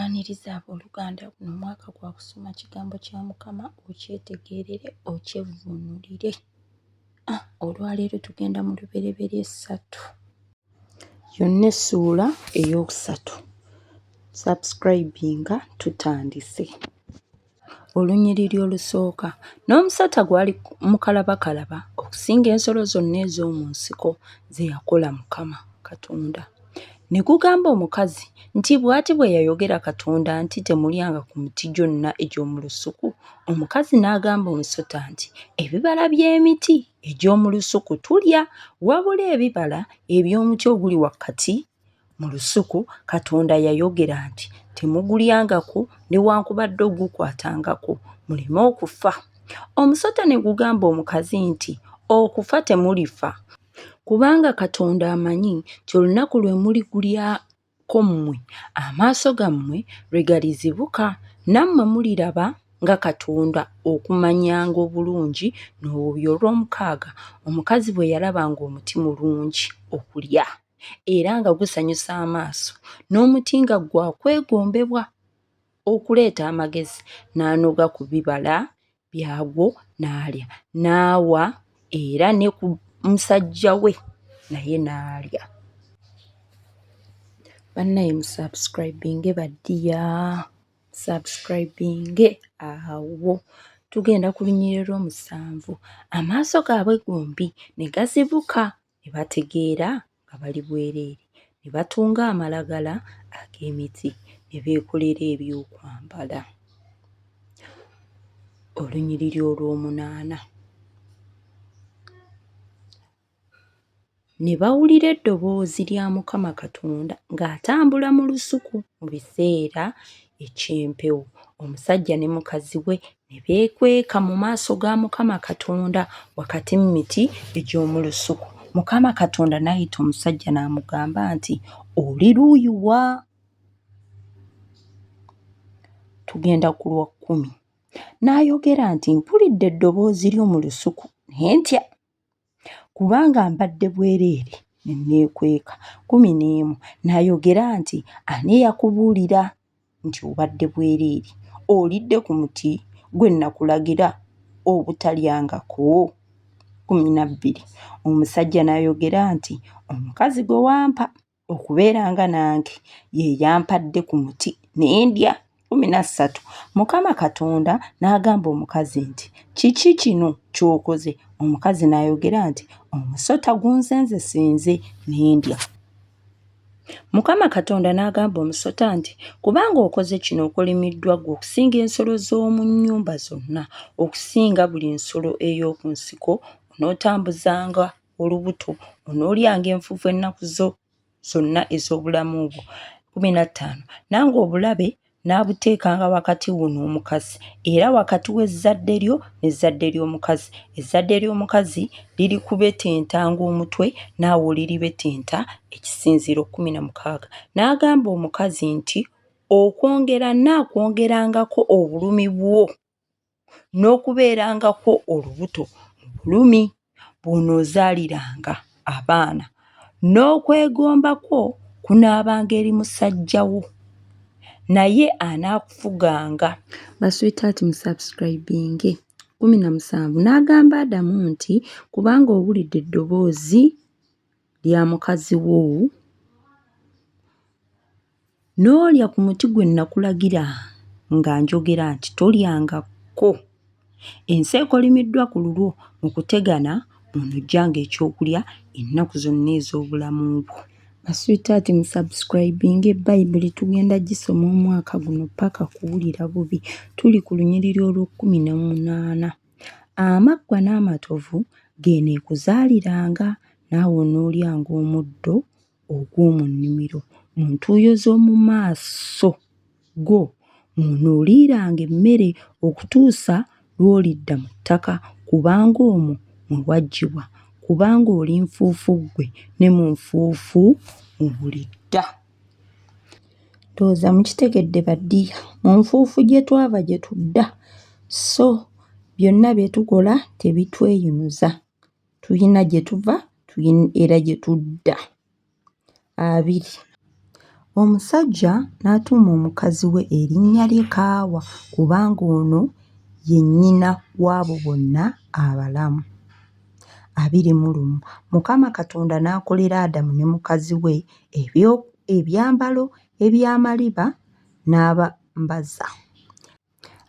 Nkwaniriza abooluganda guno omwaka gwa kusoma kigambo kya Mukama okyetegeerere okyevvuunulire. Olwaleero tugenda mu Lubereberye 3 yonna essuula ey'okusatu. Subscribinga tutandise. Olunyiriri olusooka. N'omusota gwali mukalabakalaba okusinga ensolo zonna ez'omu nsiko ze yakola Mukama Katonda. Ne gugamba omukazi nti bw'ati bwe yayogera Katonda nti temulyanga ku miti gyonna egy'omu lusuku. Omukazi n'agamba omusota nti ebibala by'emiti egy'omu lusuku tulya, wabula ebibala eby'omuti oguli wakati mu lusuku Katonda yayogera nti temugulyangako newankubadde ogukwatangako muleme okufa. Omusota ne gugamba omukazi nti okufa temulifa, kubanga Katonda amanyi nti olunaku lwe muligulyako mmwe amaaso gammwe lwe galizibuka, nammwe muliraba nga Katonda okumanyanga obulungi n'obubi. Olw'omukaaga, omukazi bwe yalabanga omuti mulungi okulya era nga gusanyusa amaaso, n'omuti nga gwa kwegombebwa okuleeta amagezi, n'anoga ku bibala byagwo n'alya, n'awa era ne ku musajja we naye n'alya. Bannaye musubscribinge baddiya, subscribinge awo. Tugenda ku lunyiriri olw'omusanvu. Amaaso gaabwe gombi ne gazibuka ne bategeera nga bali bwereere, ne batunga amalagala ag'emiti ne beekolera ebyokwambala. Olunyiriri olw'omunaana. Ne bawulira eddoboozi lya Mukama Katonda ng'atambula mu lusuku mu biseera eky'empewo. Omusajja ne mukazi we ne beekweka mu maaso ga Mukama Katonda wakati mu miti egy'omu lusuku. Mukama Katonda n'ayita omusajja n'amugamba nti oli luuyi wa? Tugenda ku lwa 10. N'ayogera nti mpulidde eddoboozi ly'omu lusuku naye ntya, kubanga mbadde bwereere ne neekweka. 11. N'ayogera nti ani eyakubuulira nti obadde bwereere? Olidde ku muti gwe nakulagira obutalyangako? 12. Omusajja n'ayogera nti omukazi gwe wampa okubeeranga nange ye yampadde ku muti ne ndya. 13. Mukama Katonda n'agamba omukazi nti kiki kino ky'okoze? Omukazi n'ayogera nti omusota gunsenzesenze ne ndya. Mukama Katonda n'agamba omusota nti kubanga okoze kino okolimiddwa ggwe okusinga ensolo z'omu nnyumba zonna, okusinga buli nsolo ey'oku nsiko, onootambuzanga olubuto, onoolyanga enfuufu ennaku zo zonna ez'obulamu bwo. 15. Nange obulabe n'abuteekanga wakati wo n'omukazi, era wakati w'ezzadde lyo n'ezzadde ly'omukazi. Ezzadde ly'omukazi lirikubetentanga omutwe, naawe oliribetenta ekisinziiro. 16. N'agamba omukazi nti okwongera naakwongerangako obulumi bwo n'okubeerangako olubuto mu bulumi bw'onoozaaliranga abaana, n'okwegombako kunaabanga eri musajja wo, naye anaakufuganga. Baswitaati musubscribinge. 17. N'agamba Adamu nti kubanga owulidde eddoboozi lya mukazi wo n'olya ku muti gwe nakulagira nga njogera nti tolyangako, ensi ekolimiddwa ku lulwo mu kutegana onojjanga ekyokulya ennaku zonna ez'obulamu bwo. Baswitaati musubscribinge. Bayibuli tugenda gisoma omwaka guno paka kuwulira bubi. Tuli ku lunyiriri olw'18. Amaggwa n'amatovu geeneekuzaaliranga, naawe onoolyanga omuddo ogw'omu nnimiro. Mu ntuuyo z'omu maaso go mw'onooliranga emmere okutuusa lw'olidda mu ttaka, kubanga omwo mwe waggyibwa, kubanga oli nfuufu ggwe ne mu nfuufu mw'olidda. Ndowooza mukitegedde baddiya, mu nfuufu gye twava gye tudda, so byonna bye tukola tebitweyunuza. Tulina gye tuva era gye tudda. 20. Omusajja n'atuuma omukazi we erinnya lye Kaawa kubanga ono ye nnyina w'abo bonna abalamu. 21 Mukama Katonda n'akolera Adamu ne mukazi we ebyambalo eby'amaliba n'abambaza.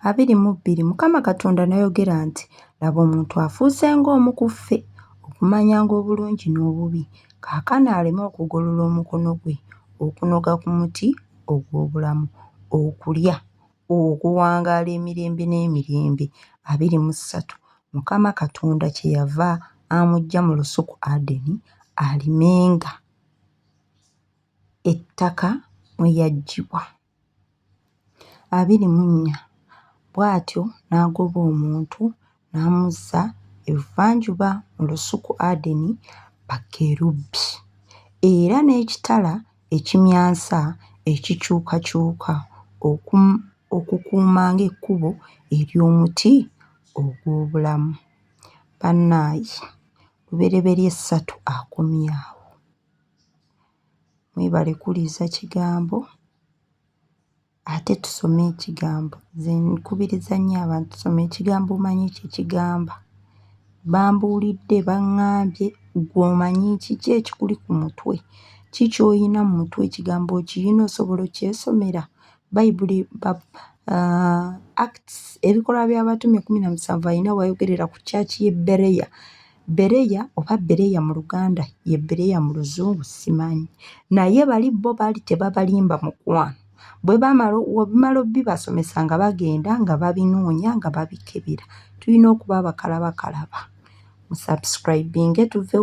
22 Mukama Katonda n'ayogera nti, laba omuntu afuuse ng'omu ku ffe okumanyanga obulungi n'obubi, kaakano aleme okugolola omukono gwe okunoga ku muti ogw'obulamu, okulya, okuwangaala emirembe n'emirembe. 23 Mukama Katonda kyeyava amuggya mu lusuku Adeni alimenga ettaka mwe yaggyibwa. 24 Bw'atyo n'agoba omuntu n'amuzza ebuvanjuba mu lusuku Adeni bakerubbi, era n'ekitala ekimyansa ekikyukakyuka okukuumanga ekkubo ery'omuti ogw'obulamu. Bannaaye, Lubereberye 3 akomye awo. Mwebale kuliza kigambo ate tusome ekigambo. Nze nkubiriza nnyo abantu tusome ekigambo omanye kyekigamba. Bambuulidde baŋŋambye gw'omanyi kiki ekikuli ku mutwe, ki ky'oyina mu mutwe ekigambo okiyina osobola okyesomera. Bayibuli Acts ebikolwa by'abatume 17 alina wayogerera ku kyaki y'e Bereya oba Bereya mu Luganda ye Bereya mu Luzungu simanyi, naye bali bo baali tebabalimba mukwano. Bwe bamala obbibasomesa nga bagenda nga babinoonya nga babikebera. Tulina okuba abakalabakalaba. Musubscribinge tuve